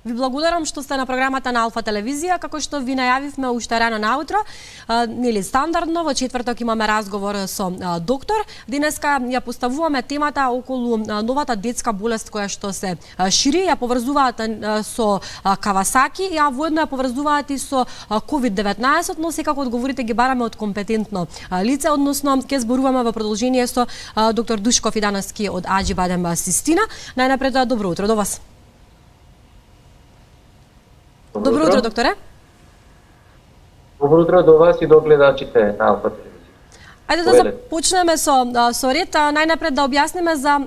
Ви благодарам што сте на програмата на Алфа телевизија, како што ви најавивме уште рано наутро. Нели стандардно во четврток имаме разговор со доктор. Денеска ја поставуваме темата околу новата детска болест која што се шири, ја поврзуваат со Кавасаки, а воедно ја поврзуваат и со COVID-19, но секако одговорите ги бараме од компетентно лице, односно ќе зборуваме во продолжение со доктор Душков и Данаски од Аџибадем Систина. Најнапред добро утро до вас. Добро утро, докторе. Добро утро до вас и до гледачите на Алфа телевизија. Ајде да започнеме со ред, најнапред да објасниме за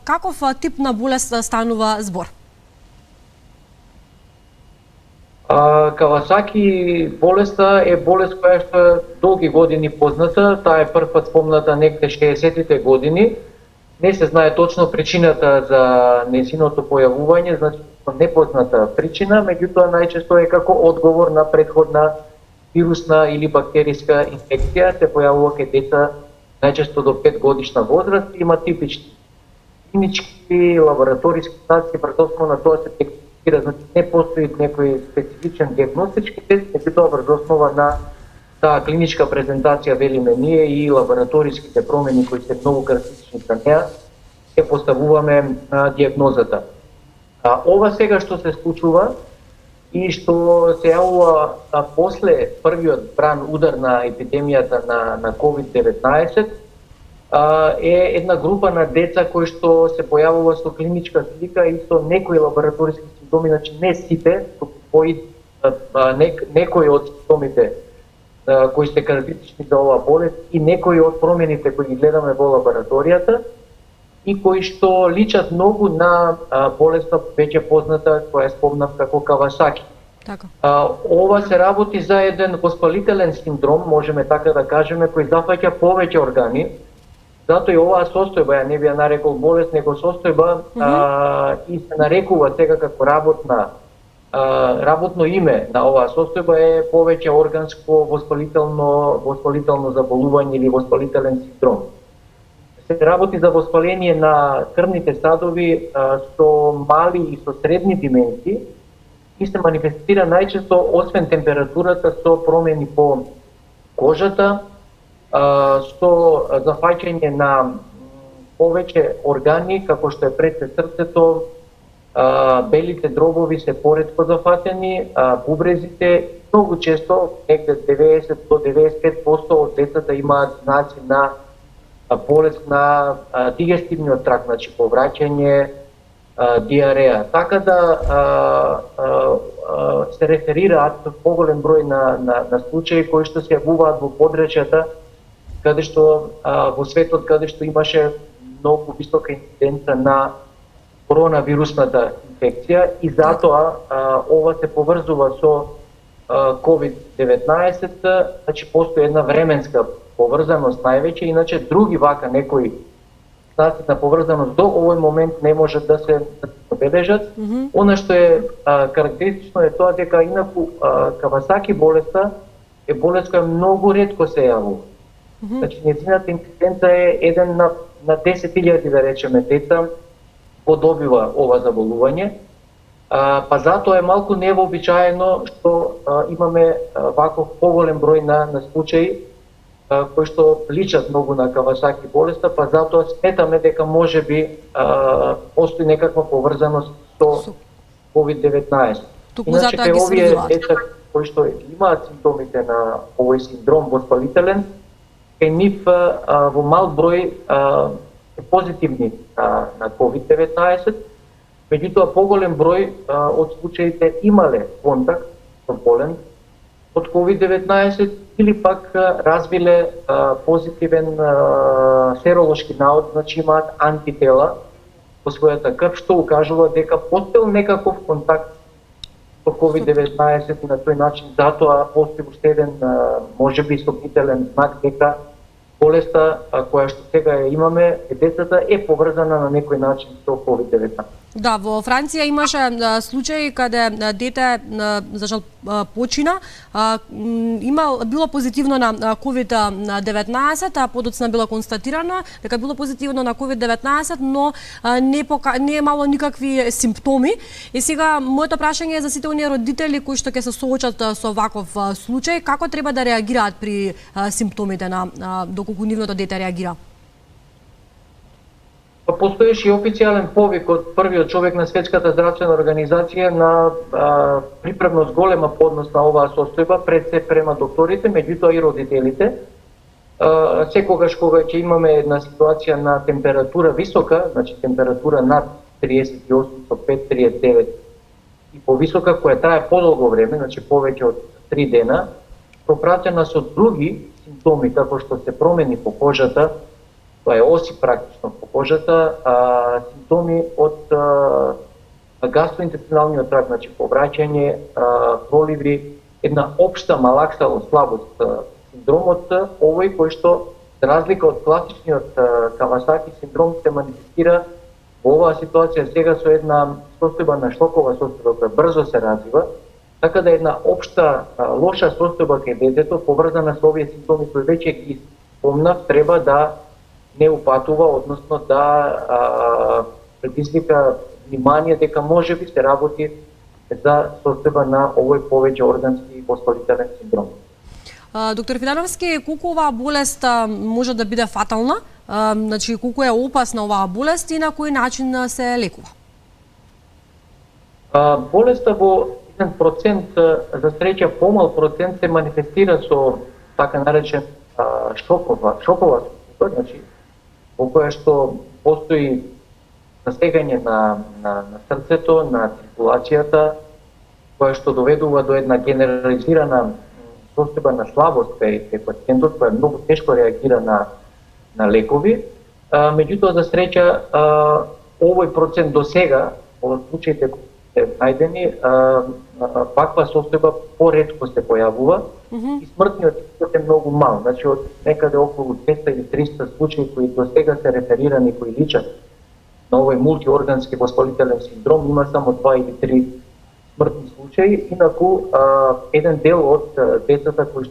каков тип на болест станува збор. Кавасаки болеста е болест која што е долги години позната, таа е прв пат спомната некаде 60-тите години. Не се знае точно причината за нејзиното појавување, значи непозната причина, меѓутоа најчесто е како одговор на претходна вирусна или бактериска инфекција, се појавува кај деца најчесто до 5 годишна возраст, има типични клинички, лабораториски стации, врз на тоа се диагностицира, значи не постои некој специфичен диагностички тест, меѓутоа врз основа на таа клиничка презентација велиме ние и лабораториските промени кои се многу карактеристични за неа, ќе поставуваме диагнозата. Ова сега што се случува и што се јавува после првиот бран удар на епидемијата на COVID-19 е една група на деца кои што се појавува со клиничка слика и со некои лабораториски симптоми, значи не сите, некои од симптомите кои се карактеристични за оваа болест и некои од промените кои ги гледаме во лабораторијата и кои што личат многу на болеста веќе позната која спомнав како Кавасаки. Така. Ова се работи за еден воспалителен синдром, можеме така да кажеме, кој зафаќа повеќе органи. Затоа и оваа состојба, ја не би ја нарекол болест, него состојба и се нарекува сега како работно име на оваа состојба е повеќе органско воспалително заболување или воспалителен синдром. Се работи за воспаление на крвните садови со мали и со средни димензии и се манифестира најчесто освен температурата со промени по кожата, со зафаќање на повеќе органи како што е пред срцето, белите дробови се поретко зафатени, бубрезите, многу често, некаде 90 до 95% од децата имаат знаци на болест на дигестивниот тракт, значи повраќање, диареја. Така да се реферираат поголем број на случаи кои што се јавуваат во подречјата каде што во светот каде што имаше многу висока инциденца на коронавирусната инфекција и затоа ова се поврзува со COVID-19, значи постои една временска поврзаност највеќе, иначе други вака некои знаци на поврзаност до овој момент не можат да се забележат. Она што е карактеристично е тоа дека инаку Кавасаки болеста е болест која многу ретко се јавува. Значи нејзината инциденца е 1 на 10.000 да речеме деца подобива ова заболување. Па затоа е малку невообичаено што имаме ваков поголем број на случаи кои што личат многу на Кавасаки болеста, па затоа сметаме дека можеби постои некаква поврзаност со COVID-19. Иначе кај овие деца кои што имаат симптомите на овој синдром воспалителен, кај нив во мал број позитивни на COVID-19, меѓутоа поголем број од случаите имале контакт со болен од COVID-19 или пак развиле позитивен серолошки наод, значи имаат антитела во својата крв, што укажува дека постоел некаков контакт со COVID-19 и на тој начин затоа постои уште еден можеби сомнителен знак дека болеста која што сега ја имаме, децата е поврзана на некој начин со COVID-19. Да, во Франција имаше случаи каде дете за жал почина, било позитивно на COVID-19, а подоцна било констатирано дека било позитивно на COVID-19, но не имало никакви симптоми. И сега моето прашање е за сите оние родители кои што ќе се соочат со ваков случај, како треба да реагираат при симптомите доколку нивното дете реагира? Постоеше и официјален повик од првиот човек на Светската здравствена организација на припремност голема поднос на оваа состојба пред се према докторите, меѓутоа и родителите. Секогаш кога ќе имаме една ситуација на температура висока, значи температура над 38,5-39 и повисока, која трае подолго време, значи повеќе од 3 дена, пропратена со други симптоми, како што се промени по кожата, тоа е оси практично по кожата, симптоми од гастроинтестиналниот тракт, значи повраќање, проливи, една општа малаксалост, слабост, синдромот овој кој што, за разлика од класичниот Кавасаки синдром, се манифестира во оваа ситуација сега со една состојба на шокова состојба која брзо се развива, така да една општа лоша состојба кај детето поврзана со овие симптоми кои веќе ги спомнав, треба да не упатува, односно да предизвика внимание дека можеби се работи за состојба на овој повеќе органски воспалителен синдром. Доктор Фидановски, колку оваа болест може да биде фатална? Значи, колку е опасна оваа болест и на кој начин се лекува? Болеста во 1%, за среќа помал процент, се манифестира со така наречен шокова состојба, значи во која што постои засегање на срцето, на циркулацијата, која што доведува до една генерализирана состојба на слабост кај пациентот, која многу тешко реагира на лекови. Меѓутоа, за среќа, овој процент до сега, во случаите кои се најдени, ваква состојба поретко се појавува и смртниот исход е многу мал. Значи, од некаде околу 200 или 300 случаи кои до сега се реферирани, кои личат на овој мултиоргански воспалителен синдром, има само 2 или 3 смртни случаи, инаку еден дел од децата кои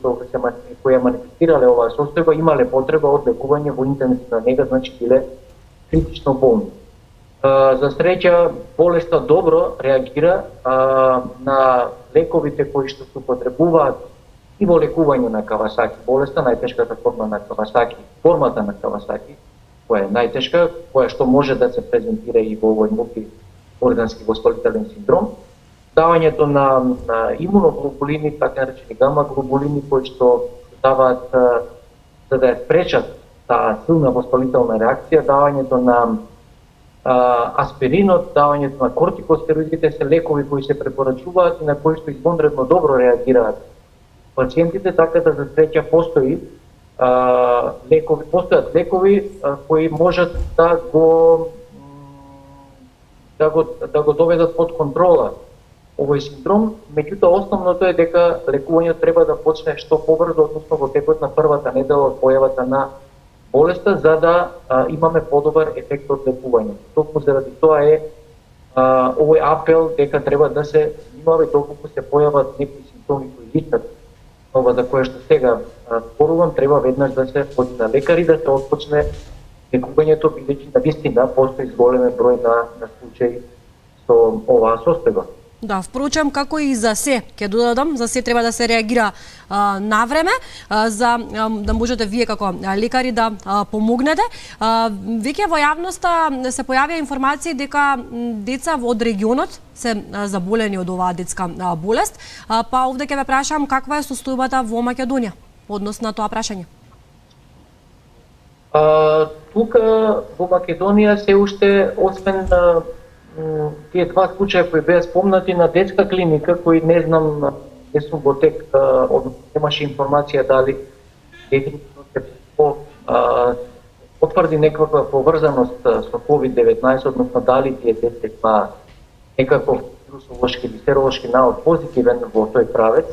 ја манифестирале оваа состојба имале потреба од лекување во интензивна нега, значи биле критично болни. За среќа, болеста добро реагира на лековите кои што се употребуваат и во лекување на Кавасаки болеста, најтешката форма на Кавасаки, формата на Кавасаки, која е најтешка, која што може да се презентира и во овој мултиоргански воспалителен синдром. Давањето на имуноглобулини, така наречени гама глобулини, кои што даваат за да ја спречат таа силна воспалителна реакција, давањето на аспиринот, давањето на кортикостероидите се лекови кои се препорачуваат и на кои што извонредно добро реагираат пациентите, така да за среќа постојат лекови кои можат да го доведат под контрола овој синдром, меѓутоа основното е дека лекувањето треба да почне што побрзо, односно во текот на првата недела од појавата на болеста, за да имаме подобар ефект од лекување. Токму заради тоа е овој апел дека треба да се внимава доколку се појават некои симптоми кои личат ова за кое што сега зборувам, треба веднаш да се ходи на лекар и да се отпочне лекувањето, бидејќи навистина постои голем број на случаи со оваа состојба. Да, впрочем, како и за се, ќе додадам, за се треба да се реагира на време, за да можете вие како лекари да помогнете. Веќе во јавноста се појавија информации дека деца од регионот се заболени од оваа детска болест, па овде ќе ве прашам каква е состојбата во Македонија однос на тоа прашање. Тука во Македонија се уште, освен тие два случаја кои беа спомнати на детска клиника, кои не знам, не сум во тек, немаше информација дали дефинитивно се потврди некаква поврзаност со COVID-19, односно дали тие деца имаат некаков вирусолошки или серолошки навод позитивен во тој правец,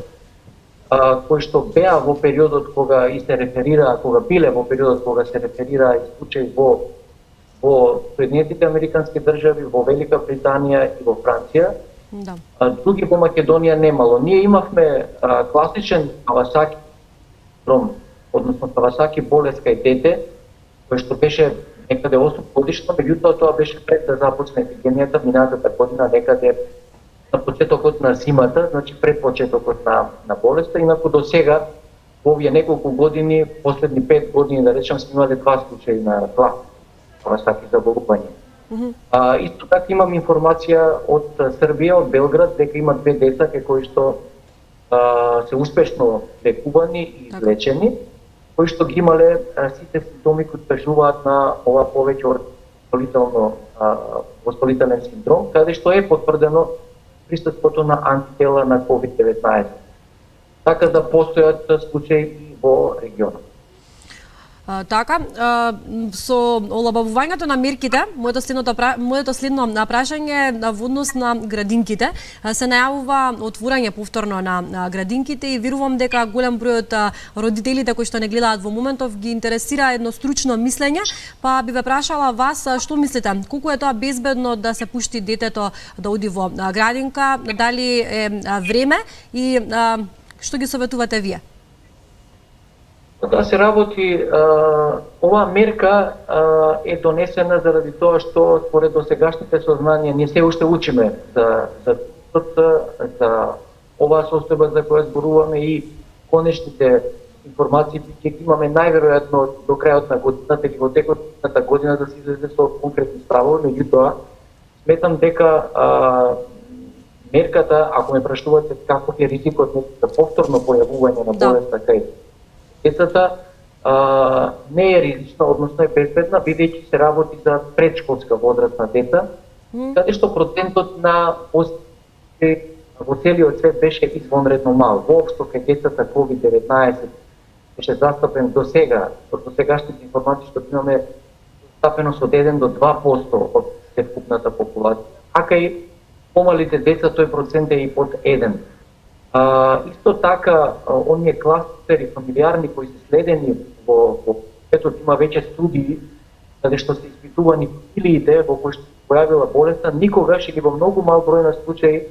кои што беа во периодот кога и се реферира, кога биле во периодот кога се реферира случај во во Соединетите Американски држави, во Велика Британија и во Франција. Да. Други во Македонија немало. Ние имавме класичен Кавасаки синдром, односно Кавасаки болест кај дете, кој што беше некаде 8 годишно, меѓутоа тоа беше пред да започне епидемијата минатата година, некаде на почетокот на зимата, значи пред почетокот на болеста, инаку до сега во овие неколку години, последни 5 години да речем, сме имале 2 случаи на Кавасаки заболување. Исто така имам информација од Србија, од Белград, дека има 2 деца кои што се успешно лекувани и излечени, кои што ги имале сите симптоми кои кажуваат на ова повеќе воспалителен синдром, каде што е потврдено присуството на антитела на COVID-19. Така да постојат случаи во регионот. Така, со олабавувањето на мерките, моето следно прашање во однос на градинките, се најавува отворање повторно на градинките и верувам дека голем број од родителите кои што не гледаат во моментов ги интересира едно стручно мислење, па би ве прашала вас што мислите, колку е тоа безбедно да се пушти детето да оди во градинка, дали е време и што ги советувате вие? Да се работи, оваа мерка е донесена заради тоа што според досегашните сознанија ние се уште учиме за оваа состојба за која зборуваме и конечните информации ќе имаме најверојатно до крајот на годината или во текот на година да се излезе со конкретни справи, меѓутоа сметам дека мерката, ако ме прашувате каков е ризикот за повторно појавување на болеста кај децата, не е ризична, односно е безбедна, бидејќи се работи за предшколска возраст на деца, каде што процентот на во целиот свет беше извонредно мал. Воопшто кај децата COVID-19 беше застапен до сега, од досегашните информации што имаме, застапеност од 1 до 2% од севкупната популација, а кај помалите деца тој процент е и под 1. Исто така, оние кластери фамилиарни кои се следени во светот, има веќе студии каде што се испитувани фамилиите во кои што се појавила болеста, никогаш или во многу мал број на случаи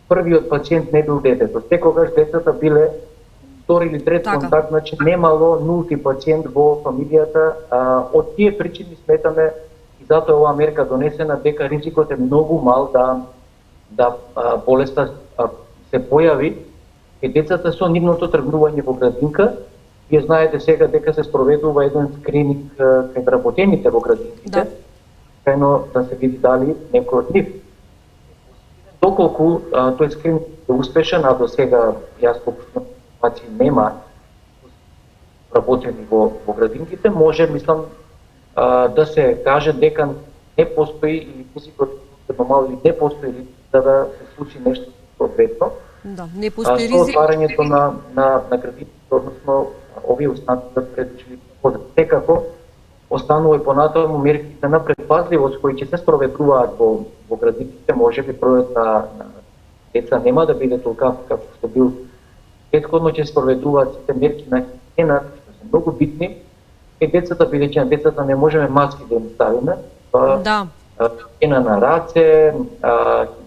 првиот пациент не бил детето. Секогаш децата биле втори или трет контакт, значи немало нулти пациент во фамилијата. Од тие причини сметаме и затоа оваа мерка донесена дека ризикот е многу мал да болеста се појави и децата со нивното тргнување во градинка. Вие знаете сега дека се спроведува еден скрининг кај вработените во градинките, кајно да се види дали некој од нив. Доколку тој скрининг е успешен, а до сега јас покупно информации нема работени во градинките, може, мислам, да се каже дека не постои или ризикот мал или не постои да се случи нешто соодветно. Да, не постои ризик. Со отварањето на градините, односно овие установи да предучили возраст. Секако останува и понатаму мерките на предпазливост кои ќе се спроведуваат во градините, можеби бројот на деца нема да биде толкав како што бил претходно, ќе спроведуваат сите мерки на хигиена, што се многу битни, и децата, бидејќи на децата не можеме маски да им ставиме, хигиена на раце,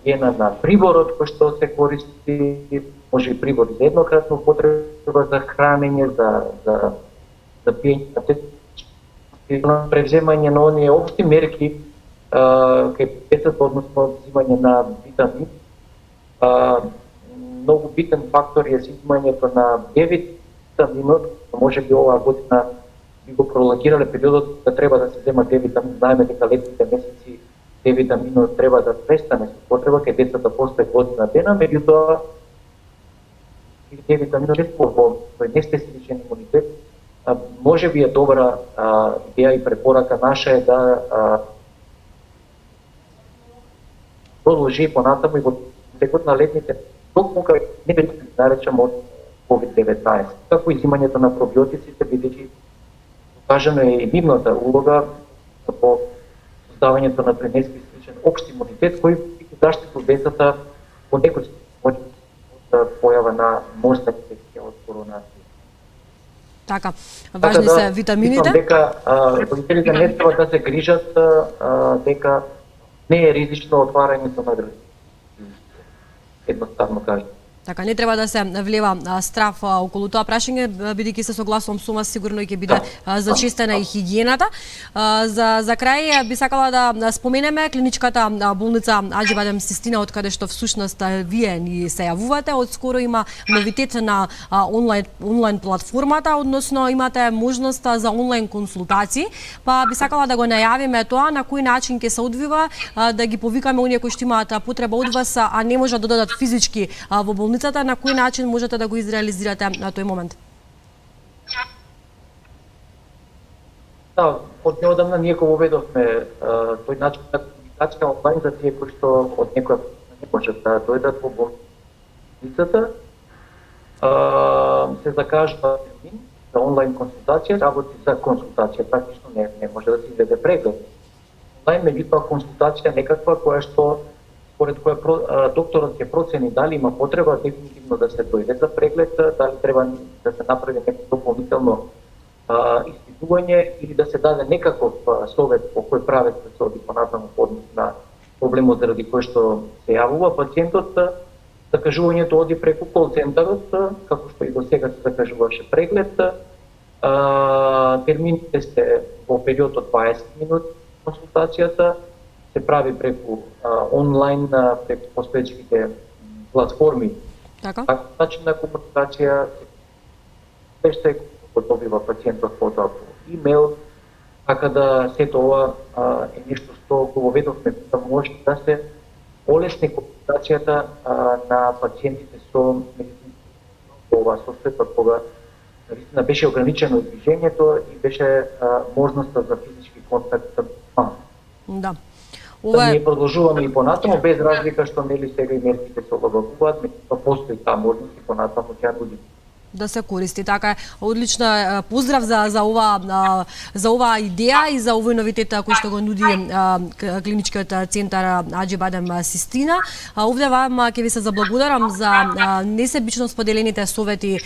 хигиена на приборот кој што се користи, може и прибор за еднократна употреба, за хранење, за пиење, на превземање на оние општи мерки кај децата, односно взимање на витамини. Многу битен фактор е взимањето на D-витаминот, може би оваа година би го пролонгирале периодот да треба да се зема D-витамин. Знаеме дека летните месеци D-витаминот треба да престане со потреба кај децата после година дена, меѓутоа D-витаминот е во неспецифичен имунитет. Може би е добра идеја и препорака наша е да продолжи понатаму и во текот на летните токму кај не би наречам од COVID-19. Како и взимањето на пробиотиците, бидејќи покажана е и нивната улога во создавањето на неспецифичен општ имунитет кој ќе заштити децата во некој од појава на можна инфекција од коронавирус. Така, важни се витамините. Мислам дека родителите не треба да се грижат дека не е ризично отварањето на градини. Едноставно кажем. Така, не треба да се влива страф околу тоа прашање, бидејќи се согласувам со вас, сигурно ќе биде зачистена и хигиената. За крај би сакала да споменеме клиничката болница Аџи Бадем Систина, од каде што всушност вие ни се јавувате. Одскоро има новитет на онлайн платформата, односно имате можност за онлайн консултации, па би сакала да го најавиме тоа на кој начин ќе се одвива, да ги повикаме оние кои што имаат потреба од вас, а не можат да додадат физички во болницата, на кој начин можете да го изреализирате на тој момент? Да, од неодамна ние го воведовме тој начин на комуникација онлайн за тие кои што од некоја не можат да дојдат во болницата. Се закажува термин за онлайн консултација, работи за консултација, практично не може да се изведе преглед. Онлайн, меѓутоа консултација некаква која што според која докторот ќе процени дали има потреба дефинитивно да се дојде за преглед, дали треба да се направи некој дополнително испитување или да се даде некаков совет по кој правец да се оди понатаму по однос на проблемот заради кој што се јавува пациентот. Закажувањето оди преку кол центарот, како што и до сега се закажуваше преглед. Термините се во период од 20 минути консултацијата, се прави преку онлайн, преку постоечките платформи. Така? Начин на комуникација се добива пациентот потоа по имейл, така да сето ова е нешто што го воведовме, да може да се олесни комуникацијата на пациентите со ова состојба, кога наистина беше ограничено движењето и беше можноста за физички контакт. Да. Ние продолжуваме и понатаму, без разлика што нели сега и мерките се олабавуваат, меѓутоа постои таа можност и понатаму ќе нуди. Да се користи, така е. Одлична поздрав за оваа идеја и за овој новитет кој што го нуди клиничкиот центар Аџи Бадем Систина. Овде вам ќе ви се заблагодарам за несебично споделените совети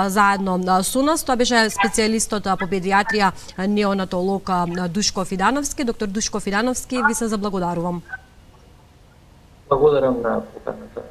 заедно со нас. Тоа беше специјалистот по педиатрија, неонатолог Душко Фидановски. Доктор Душко Фидановски, ви се заблагодарувам. Благодарам на поканата.